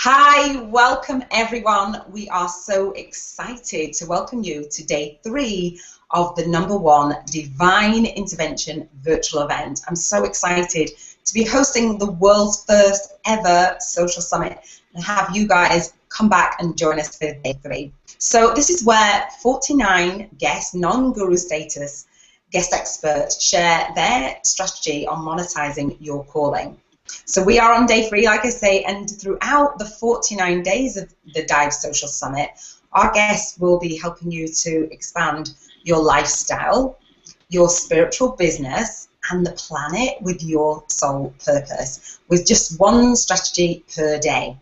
Hi, welcome everyone. We are so excited to welcome you to day 3 of the #1 Divine Intervention virtual event. I'm so excited to be hosting the world's first ever social summit and have you guys come back and join us for day 3. So this is where 49 guest, non-guru status guest experts share their strategy on monetizing your calling. So we are on day 3, like I say, and throughout the 49 days of the D.I.V.E Social Summit, our guests will be helping you to expand your lifestyle, your spiritual business, and the planet with your soul purpose, with just one strategy per day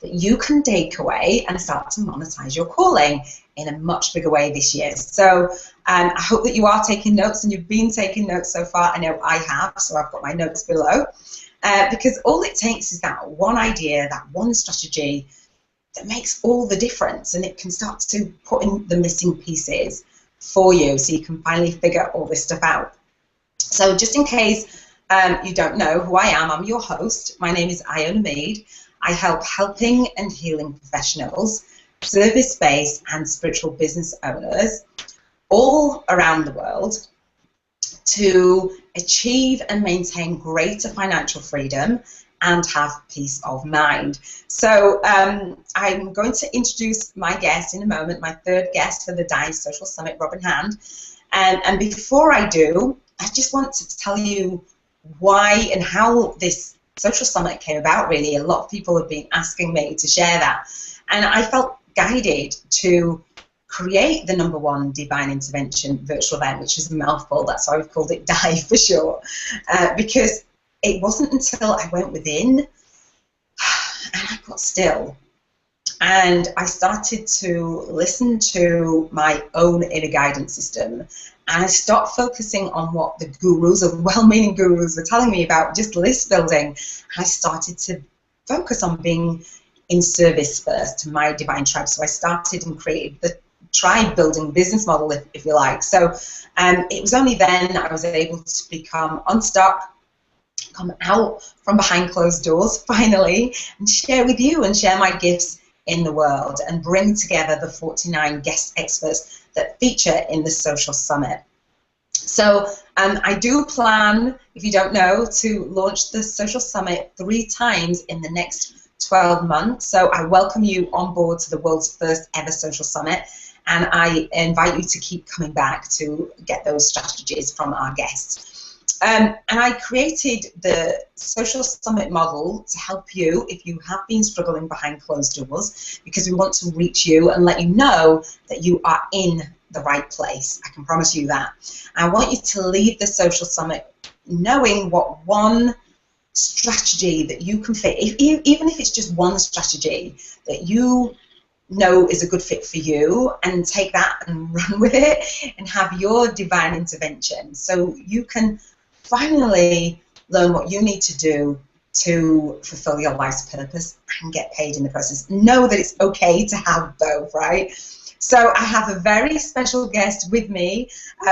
that you can take away and start to monetize your calling in a much bigger way this year. So I hope that you are taking notes, and you've been taking notes so far. I know I have, so I've got my notes below. Because all it takes is that one idea, that one strategy that makes all the difference, and it can start to put in the missing pieces for you so you can finally figure all this stuff out. So just in case you don't know who I am, I'm your host. My name is Iona Mead. I help helping and healing professionals, service-based and spiritual business owners all around the world to achieve and maintain greater financial freedom and have peace of mind. So I'm going to introduce my guest in a moment, my third guest for the D.I.V.E Social Summit, Roben Hand. And before I do, I just want to tell you why and how this social summit came about, really. A lot of people have been asking me to share that. And I felt guided to create the #1 Divine Intervention virtual event, which is a mouthful. That's why we've called it D.I.V.E for short, because it wasn't until I went within and I got still and I started to listen to my own inner guidance system, and I stopped focusing on what the gurus, or well-meaning gurus, were telling me about just list building, and I started to focus on being in service first to my divine tribe. So I started and created the tribe building business model, if you like. So it was only then I was able to become unstuck, come out from behind closed doors finally, and share with you and share my gifts in the world and bring together the 49 guest experts that feature in the social summit. So I do plan, if you don't know, to launch the social summit 3 times in the next 12 months. So I welcome you on board to the world's first ever social summit, and I invite you to keep coming back to get those strategies from our guests. And I created the social summit model to help you if you have been struggling behind closed doors, because we want to reach you and let you know that you are in the right place. I can promise you that. I want you to leave the social summit knowing what one strategy that you can fit, even if it's just one strategy that you know is a good fit for you, and take that and run with it and have your divine intervention so you can finally learn what you need to do to fulfill your life's purpose and get paid in the process. Know that it's okay to have both, right? So I have a very special guest with me,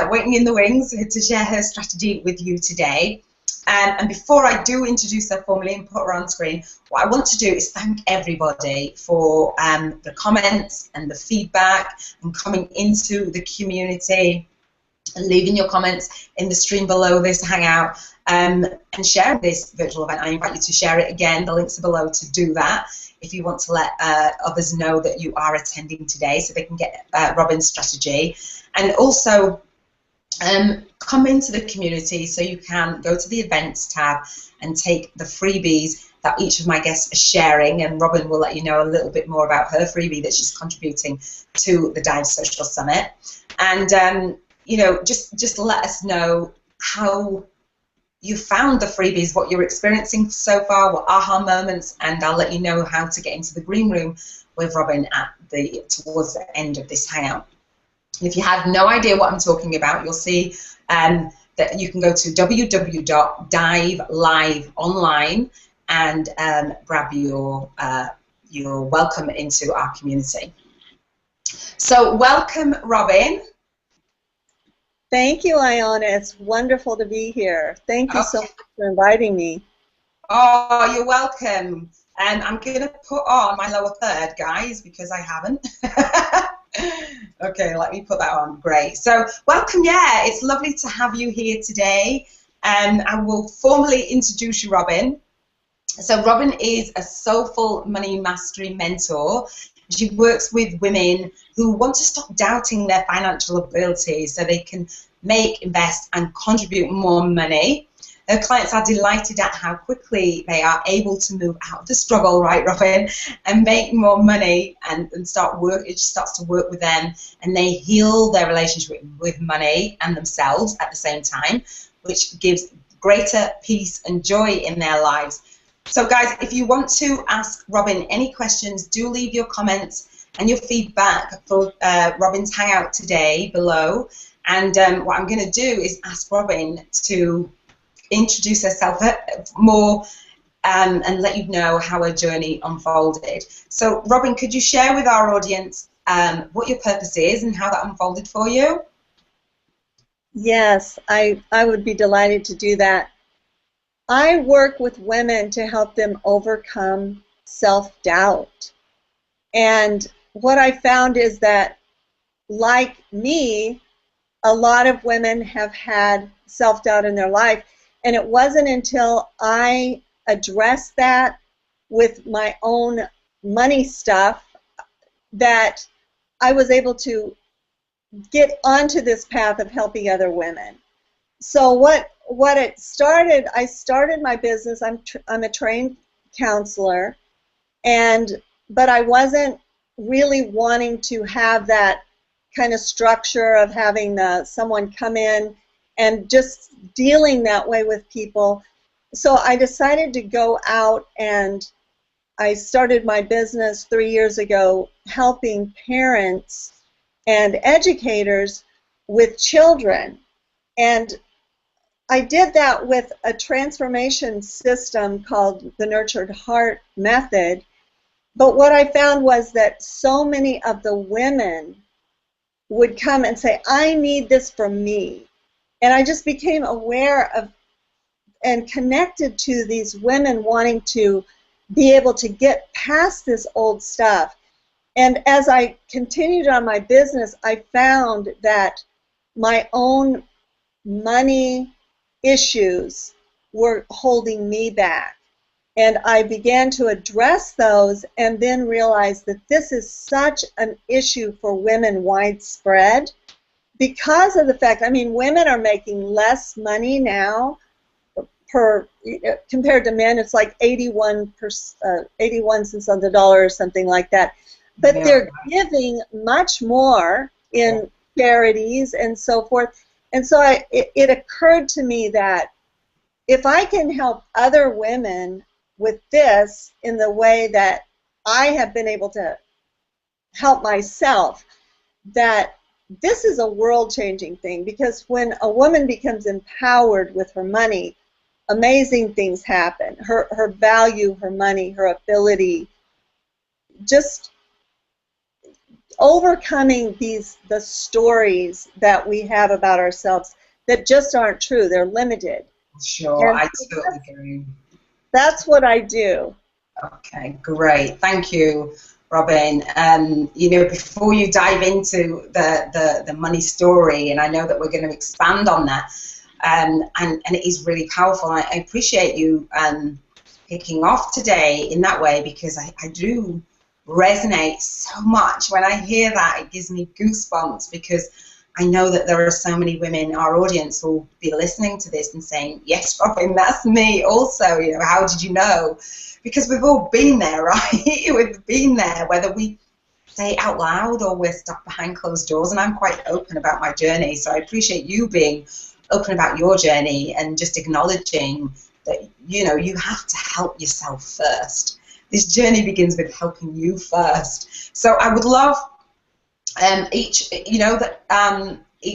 waiting in the wings to share her strategy with you today. And before I do introduce her formally and put her on screen, what I want to do is thank everybody for the comments and the feedback and coming into the community and leaving your comments in the stream below this hangout and sharing this virtual event. I invite you to share it again. The links are below to do that if you want to let others know that you are attending today so they can get Roben's strategy. And also come into the community so you can go to the events tab and take the freebies that each of my guests are sharing, and Roben will let you know a little bit more about her freebie that she's contributing to the D.I.V.E Social Summit. And you know, just let us know how you found the freebies, what you're experiencing so far, what aha moments, and I'll let you know how to get into the green room with Roben towards the end of this hangout. If you have no idea what I'm talking about, you'll see that you can go to www.D.I.V.E online and grab your welcome into our community. So welcome, Roben. Thank you, Iona. It's wonderful to be here. Thank you so much for inviting me. Oh, you're welcome. I'm going to put on my lower third, guys, because I haven't. Okay, let me put that on. Great. So welcome. Yeah, it's lovely to have you here today. I will formally introduce you, Roben. So Roben is a Soulful Money Mastery Mentor. She works with women who want to stop doubting their financial abilities so they can make, invest, and contribute more money. Her clients are delighted at how quickly they are able to move out of the struggle, right, Roben, and make more money and start work. It starts to work with them, and they heal their relationship with money and themselves at the same time, which gives greater peace and joy in their lives. So guys, if you want to ask Roben any questions, do leave your comments and your feedback for Roben's Hangout today below. And what I'm going to do is ask Roben to introduce herself more and let you know how her journey unfolded. So Roben, could you share with our audience what your purpose is and how that unfolded for you? Yes, I would be delighted to do that. I work with women to help them overcome self-doubt. And what I found is that, like me, a lot of women have had self-doubt in their life. And it wasn't until I addressed that with my own money stuff that I was able to get onto this path of helping other women. So what it started, I started my business. I'm a trained counselor, but I wasn't really wanting to have that kind of structure of having someone come in and just dealing that way with people. So I decided to go out, and I started my business 3 years ago helping parents and educators with children. And I did that with a transformation system called the Nurtured Heart Method. But what I found was that so many of the women would come and say, I need this for me. And I just became aware of and connected to these women wanting to be able to get past this old stuff. And as I continued on my business, I found that my own money issues were holding me back. And I began to address those and then realized that this is such an issue for women widespread because of the fact, I mean, women are making less money now compared to men. It's like 81 cents on the dollar or something like that. But yeah, they're giving much more in charities and so forth. And so it occurred to me that if I can help other women with this in the way that I have been able to help myself, that this is a world-changing thing, because when a woman becomes empowered with her money, amazing things happen. Her value, her money, her ability, just overcoming the stories that we have about ourselves that just aren't true. They're limited. Sure, I totally agree. That's what I do. Okay, great. Thank you, Roben. You know, before you dive into the money story, and I know that we're going to expand on that, and it is really powerful. I appreciate you kicking off today in that way, because I do resonate so much when I hear that. It gives me goosebumps, because I know that there are so many women, our audience will be listening to this and saying, yes, Roben, that's me also. You know, how did you know? Because we've all been there, right? We've been there, whether we say it out loud or we're stuck behind closed doors. And I'm quite open about my journey, so I appreciate you being open about your journey and just acknowledging that, you know, you have to help yourself first. This journey begins with helping you first. So I would love each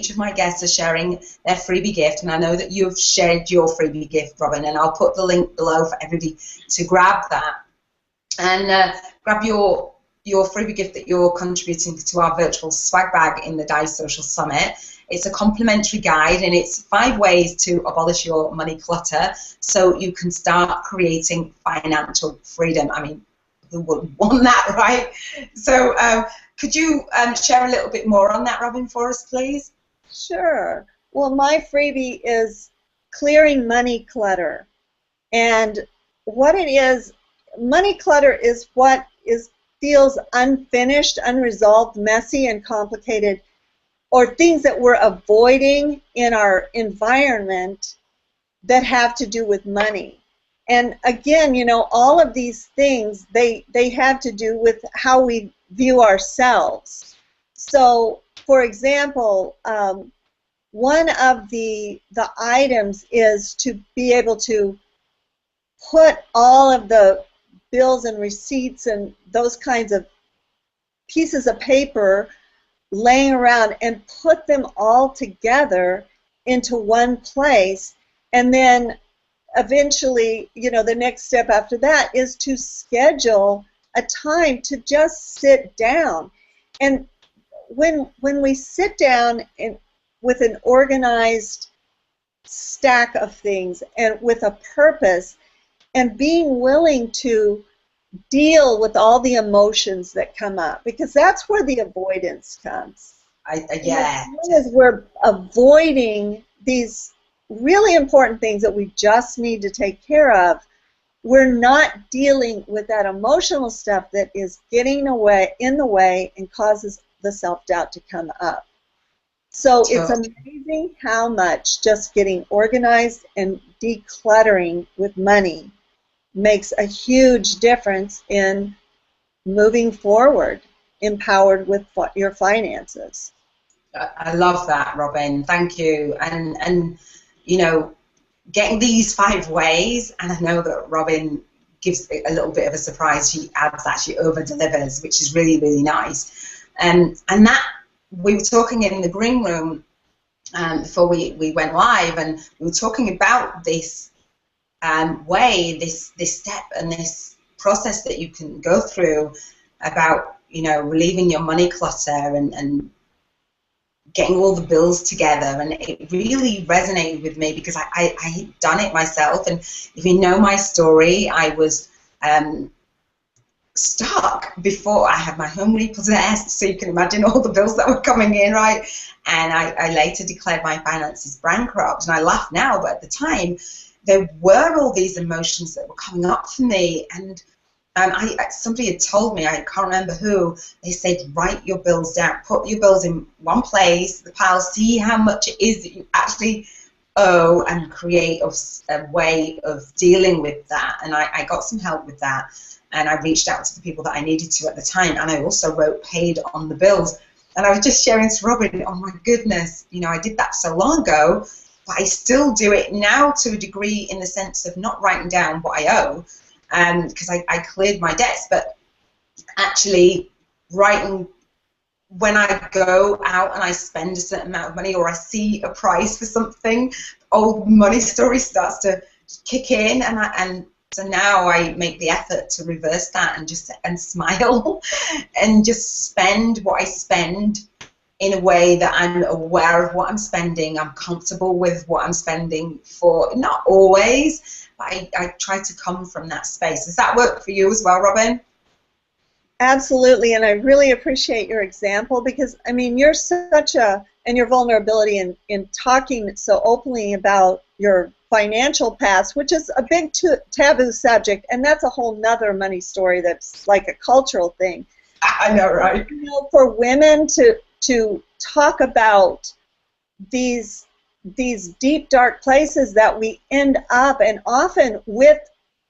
of my guests are sharing their freebie gift, and I know that you've shared your freebie gift, Roben, and I'll put the link below for everybody to grab that and grab your freebie gift that you're contributing to our virtual swag bag in the D.I.V.E Social Summit. It's a complimentary guide, and it's 5 ways to abolish your money clutter so you can start creating financial freedom. I mean, who wouldn't want that, right? So could you share a little bit more on that, Robin, for us, please? Sure. Well, my freebie is clearing money clutter. And what it is, money clutter is what feels unfinished, unresolved, messy, and complicated, or things that we're avoiding in our environment that have to do with money. And again, you know, all of these things, they have to do with how we view ourselves. So, for example, one of the items is to be able to put all of the bills and receipts and those kinds of pieces of paper laying around and put them all together into one place. And then eventually, you know, the next step after that is to schedule a time to just sit down. And when we sit down with an organized stack of things and with a purpose, and being willing to deal with all the emotions that come up, because that's where the avoidance comes. Yeah. As long as we're avoiding these really important things that we just need to take care of, we're not dealing with that emotional stuff that is getting in the way and causes the self-doubt to come up. So it's amazing how much just getting organized and decluttering with money makes a huge difference in moving forward, empowered with your finances. I love that, Robin. Thank you. And you know, getting these 5 ways, and I know that Robin gives a little bit of a surprise. She adds that she over-delivers, which is really, really nice. And that, we were talking in the green room before we went live, and we were talking about this way, this step and this process that you can go through about, you know, relieving your money clutter and getting all the bills together. And it really resonated with me because I had done it myself. And if you know my story, I was stuck before I had my home repossessed, so you can imagine all the bills that were coming in, right? And I later declared my finances bankrupt, and I laugh now, but at the time there were all these emotions that were coming up for me. And somebody had told me, I can't remember who, they said, write your bills down, put your bills in one place, the pile, see how much it is that you actually owe, and create a way of dealing with that. And I got some help with that, and I reached out to the people that I needed to at the time, and I also wrote paid on the bills. And I was just sharing to Robin, oh my goodness, you know, I did that so long ago, but I still do it now to a degree, in the sense of not writing down what I owe, because I cleared my debts, but actually writing when I go out and I spend a certain amount of money, or I see a price for something, old money story starts to kick in, and so now I make the effort to reverse that and smile and just spend what I spend in a way that I'm aware of what I'm spending. I'm comfortable with what I'm spending for. Not always, but I try to come from that space. Does that work for you as well, Robin? Absolutely, and I really appreciate your example, because, I mean, you're such and your vulnerability in talking so openly about your financial past, which is a big taboo subject, and that's a whole nother money story that's like a cultural thing. I know, right? You know, for women to talk about these deep, dark places that we end up, and often with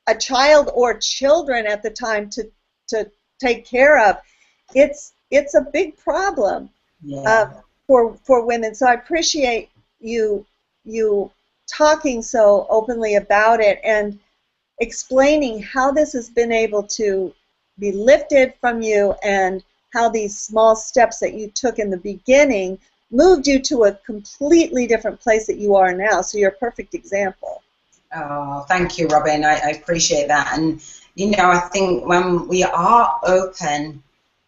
a child or children at the time to take care of, it's a big problem. Yeah. For women. So I appreciate you talking so openly about it and explaining how this has been able to be lifted from you, and how these small steps that you took in the beginning moved you to a completely different place that you are now. So you're a perfect example. Oh, thank you, Robin. I appreciate that. And, you know, I think when we are open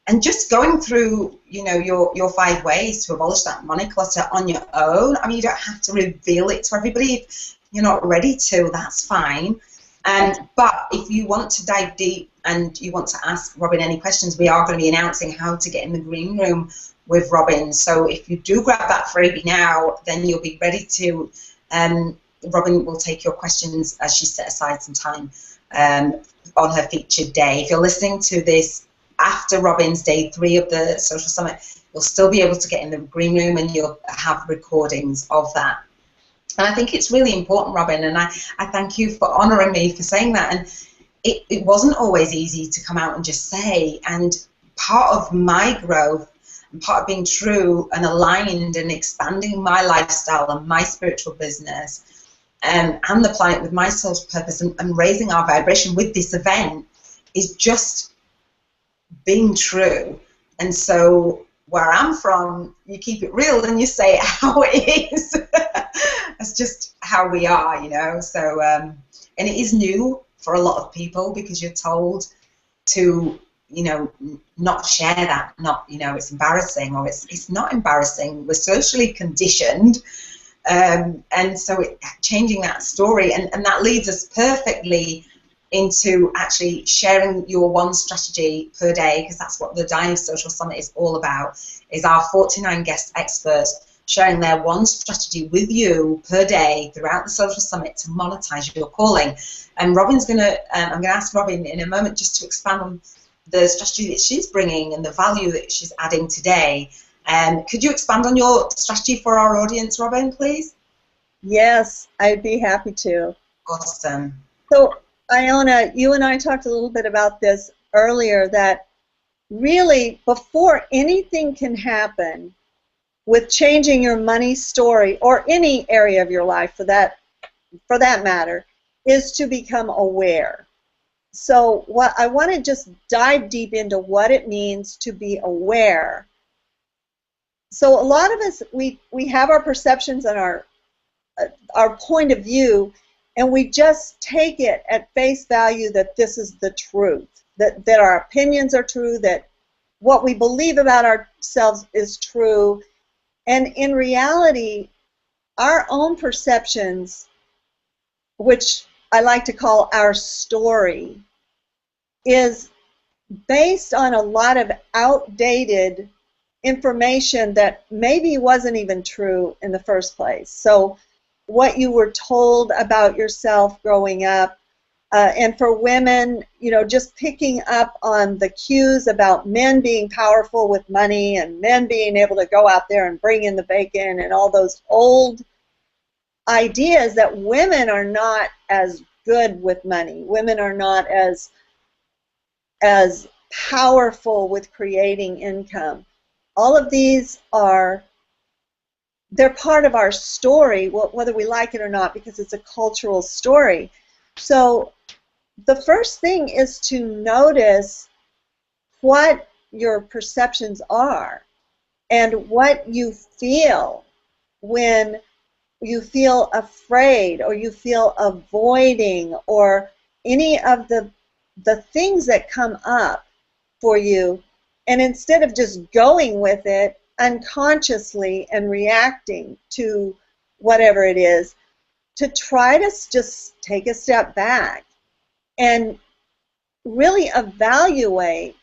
And just going through, your 5 ways to abolish that money clutter on your own. I mean, you don't have to reveal it to everybody. If you're not ready to, that's fine. But if you want to dive deep and you want to ask Roben any questions, we are going to be announcing how to get in the green room with Roben. So if you do grab that freebie now, then you'll be ready to, Roben will take your questions as she set aside some time on her featured day. If you're listening to this after Roben's day 3 of the Social Summit, you'll still be able to get in the green room and you'll have recordings of that. And I think it's really important, Roben, and I thank you for honouring me for saying that. And it wasn't always easy to come out and just say. And part of my growth and part of being true and aligned and expanding my lifestyle and my spiritual business and applying it with my soul's purpose and raising our vibration with this event is just being true. And so where I'm from, you keep it real and you say it how it is. That's just how we are, So, and it is new for a lot of people because you're told to, not share that. Not, it's embarrassing, or it's not embarrassing. We're socially conditioned, and so changing that story, and that leads us perfectly into actually sharing your one strategy per day, because that's what the D.I.V.E Social Summit is all about, is our 49 guest experts sharing their one strategy with you per day throughout the Social Summit to monetize your calling. And Roben's I'm going to ask Roben in a moment just to expand on the strategy that she's bringing and the value that she's adding today. Could you expand on your strategy for our audience, Roben, please? Yes, I'd be happy to. Awesome. So, Iona, you and I talked a little bit about this earlier, that really before anything can happen with changing your money story, or any area of your life for that matter, is to become aware. So what I want to just dive deep into what it means to be aware. So a lot of us, we have our perceptions and our point of view, and we just take it at face value that this is the truth, that our opinions are true, that what we believe about ourselves is true. And in reality, our own perceptions, which I like to call our story, is based on a lot of outdated information that maybe wasn't even true in the first place. So what you were told about yourself growing up, and for women, just picking up on the cues about men being powerful with money and men being able to go out there and bring in the bacon, and all those old ideas that women are not as good with money. Women are not as powerful with creating income. All of these they're part of our story, whether we like it or not, because it's a cultural story. So the first thing is to notice what your perceptions are and what you feel when you feel afraid, or you feel avoiding, or any of the things that come up for you. And instead of just going with it unconsciously and reacting to whatever it is, to try to just take a step back and really evaluate,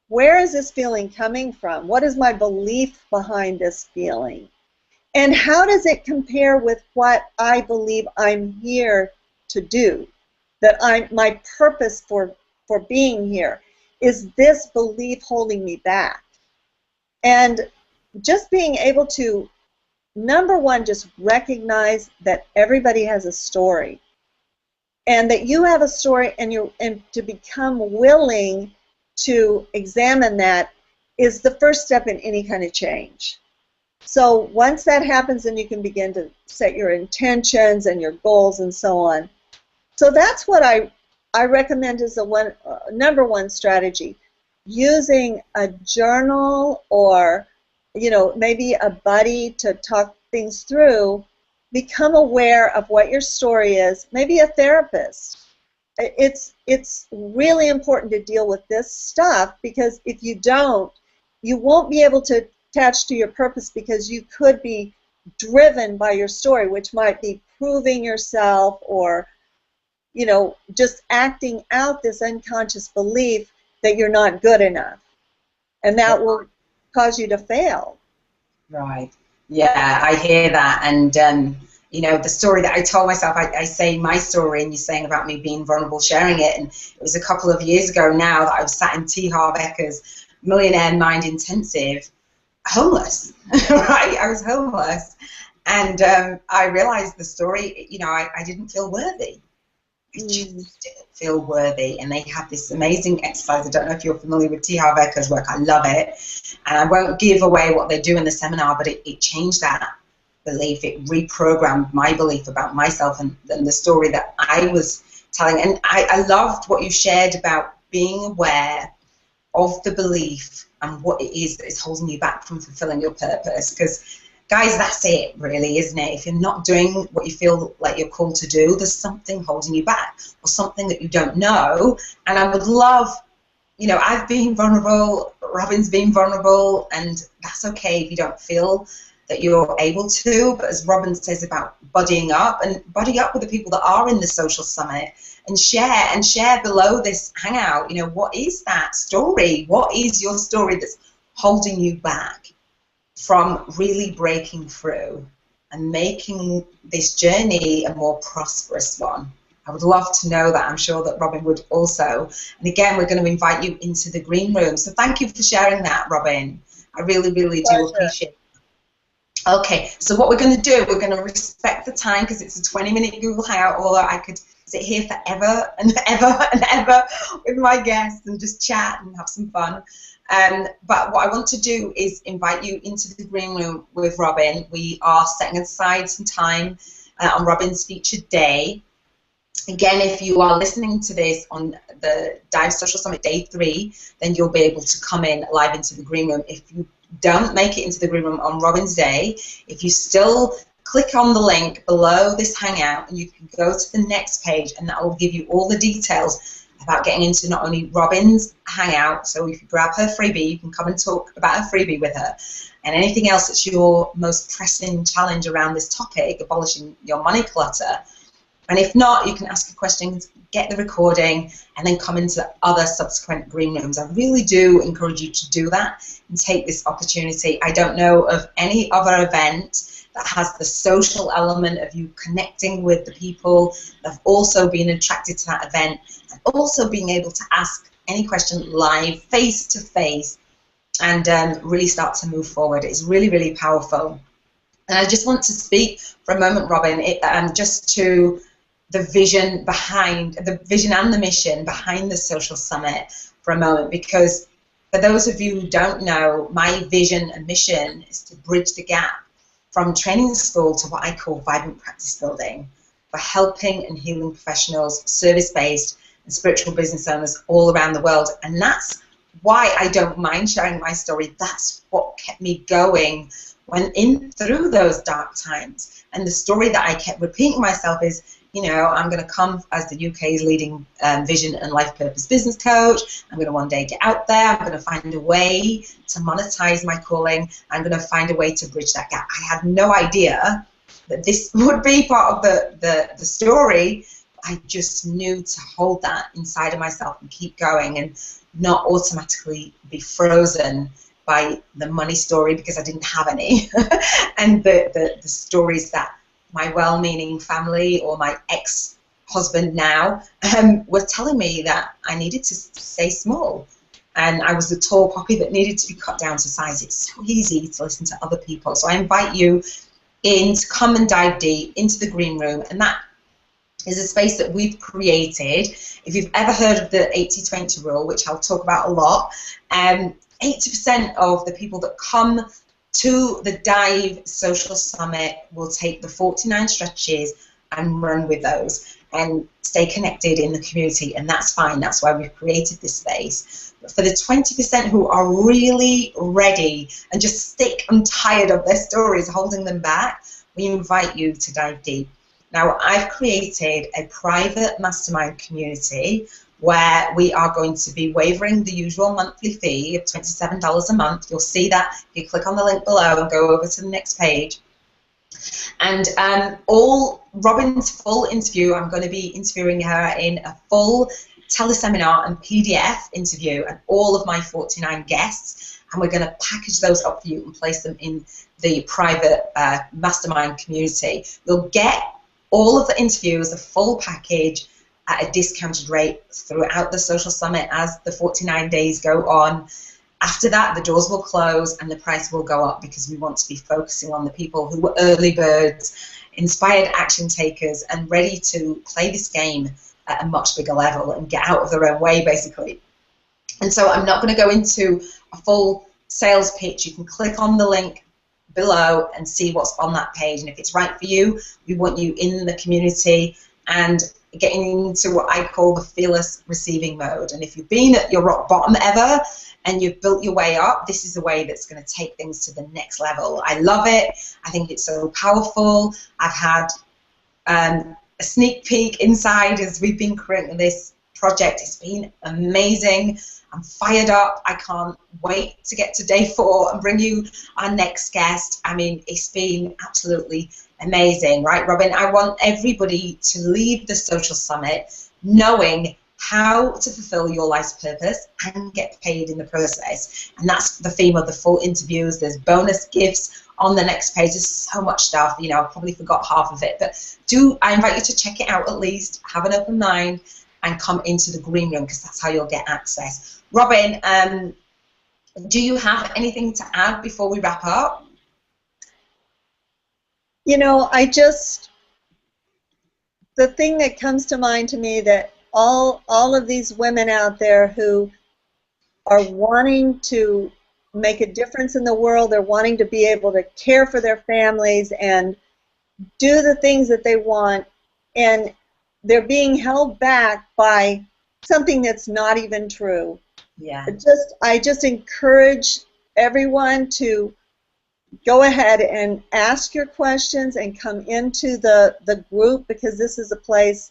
where is this feeling coming from? What is my belief behind this feeling? And how does it compare with what I believe I'm here to do? That my purpose for being here? Is this belief holding me back? And just being able to, number one, just recognize that everybody has a story, and that you have a story, and to become willing to examine that is the first step in any kind of change. So once that happens, then you can begin to set your intentions and your goals and so on. So that's what I recommend as the number one strategy. Using a journal, or maybe a buddy to talk things through. Become aware of what your story is. Maybe a therapist. it's really important to deal with this stuff, because if you don't, you won't be able to attach to your purpose, because you could be driven by your story, which might be proving yourself, or just acting out this unconscious belief that you're not good enough, and that will cause you to fail. Right. Yeah, I hear that. And, the story that I told myself, I say my story, and you're saying about me being vulnerable, sharing it. And it was a couple of years ago now that I was sat in T. Harv Ekker's Millionaire Mind Intensive, homeless, right? I was homeless. And I realized the story, I didn't feel worthy. I just didn't feel worthy. And they have this amazing exercise. I don't know if you're familiar with T. Harv Ekker's work. I love it. And I won't give away what they do in the seminar, but it changed that belief. It reprogrammed my belief about myself and the story that I was telling. And I loved what you shared about being aware of the belief and what it is that is holding you back from fulfilling your purpose. Because, guys, that's it, really, isn't it? If you're not doing what you feel like you're called to do, there's something holding you back, or something that you don't know. And I would love, I've been vulnerable, Robin's been vulnerable, and that's okay if you don't feel that you're able to. But as Robin says about buddying up, and buddy up with the people that are in the Social Summit, and share below this hangout, what is that story? What is your story that's holding you back from really breaking through and making this journey a more prosperous one? I would love to know that. I'm sure that Robin would also. And again, we're going to invite you into the green room. So thank you for sharing that, Robin. I really, really do appreciate it. Okay, so what we're going to do, we're going to respect the time, because it's a 20-minute Google Hangout, although I could sit here forever and ever and ever with my guests and just chat and have some fun. But what I want to do is invite you into the green room with Robin. We are setting aside some time on Robin's featured day. Again, if you are listening to this on the D.I.V.E Social-Summit Day 3, then you'll be able to come in live into the green room. If you don't make it into the green room on Robin's day, if you still click on the link below this hangout, and you can go to the next page, and that will give you all the details about getting into not only Robin's hangout, so if you grab her freebie, you can come and talk about her freebie with her, and anything else that's your most pressing challenge around this topic, abolishing your money clutter. And if not, you can ask your questions, get the recording, and then come into other subsequent green rooms. I really do encourage you to do that and take this opportunity. I don't know of any other event that has the social element of you connecting with the people that have also been attracted to that event, and also being able to ask any question live, face to face, and really start to move forward. It's really, really powerful. And I just want to speak for a moment, Robin, just to the vision behind, the vision and the mission behind the Social Summit for a moment, because for those of you who don't know, my vision and mission is to bridge the gap from training school to what I call vibrant practice building, for helping and healing professionals, service-based and spiritual business owners all around the world. And that's why I don't mind sharing my story. That's what kept me going through those dark times. And the story that I kept repeating myself is, I'm going to come as the UK's leading vision and life purpose business coach. I'm going to one day get out there. I'm going to find a way to monetize my calling. I'm going to find a way to bridge that gap. I had no idea that this would be part of the story. I just knew to hold that inside of myself and keep going and not automatically be frozen by the money story, because I didn't have any, and the stories that my well-meaning family or my ex-husband now were telling me that I needed to stay small, and I was the tall poppy that needed to be cut down to size. It's so easy to listen to other people, so I invite you in to come and dive deep into the green room, and that is a space that we've created. If you've ever heard of the 80-20 rule, which I'll talk about a lot, 80% of the people that come to the D.I.V.E Social Summit will take the 49 stretches and run with those and stay connected in the community, and that's fine. That's why we've created this space. But for the 20% who are really ready and just sick and tired of their stories holding them back, we invite you to dive deep. Now, I've created a private mastermind community where we are going to be waiving the usual monthly fee of $27 a month. You'll see that if you click on the link below and go over to the next page. And all Robin's full interview, I'm going to be interviewing her in a full teleseminar and PDF interview, and all of my 49 guests, and we're going to package those up for you and place them in the private mastermind community. You'll get all of the interviews, the full package, at a discounted rate throughout the Social Summit as the 49 days go on. After that, the doors will close and the price will go up, because we want to be focusing on the people who were early birds, inspired action takers, and ready to play this game at a much bigger level and get out of their own way, basically. And so I'm not going to go into a full sales pitch. You can click on the link below and see what's on that page. And if it's right for you, we want you in the community and getting into what I call the fearless receiving mode. And if you've been at your rock bottom ever and you've built your way up, this is a way that's going to take things to the next level. I love it. I think it's so powerful. I've had a sneak peek inside as we've been creating this project. It's been amazing. I'm fired up. I can't wait to get to day 4 and bring you our next guest. I mean, it's been absolutely amazing, right, Robin? I want everybody to leave the Social Summit knowing how to fulfill your life's purpose and get paid in the process. And that's the theme of the full interviews. There's bonus gifts on the next page. There's so much stuff. You know, I probably forgot half of it, but I invite you to check it out at least. Have an open mind and come into the green room, because that's how you'll get access. Robin, do you have anything to add before we wrap up? You know, the thing that comes to mind to me, that all of these women out there who are wanting to make a difference in the world, they're wanting to be able to care for their families and do the things that they want, and they're being held back by something that's not even true. Yeah. I just encourage everyone to go ahead and ask your questions and come into the group, because this is a place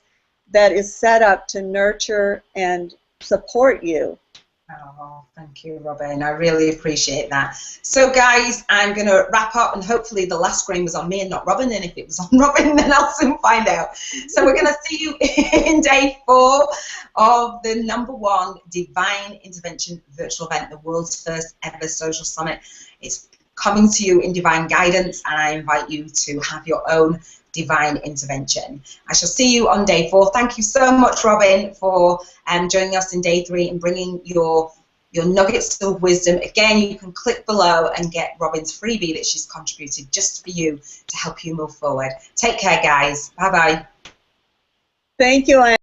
that is set up to nurture and support you. Oh, thank you, Robin. I really appreciate that. So, guys, I'm going to wrap up, and hopefully the last screen was on me and not Robin, and if it was on Robin, then I'll soon find out. So we're going to see you in day 4 of the #1 Divine Intervention virtual event, the world's first ever social summit. It's coming to you in divine guidance, and I invite you to have your own divine intervention. I shall see you on day 4. Thank you so much, Robin, for joining us in day 3 and bringing your nuggets of wisdom. Again, you can click below and get Robin's freebie that she's contributed just for you to help you move forward. Take care, guys. Bye-bye. Thank you.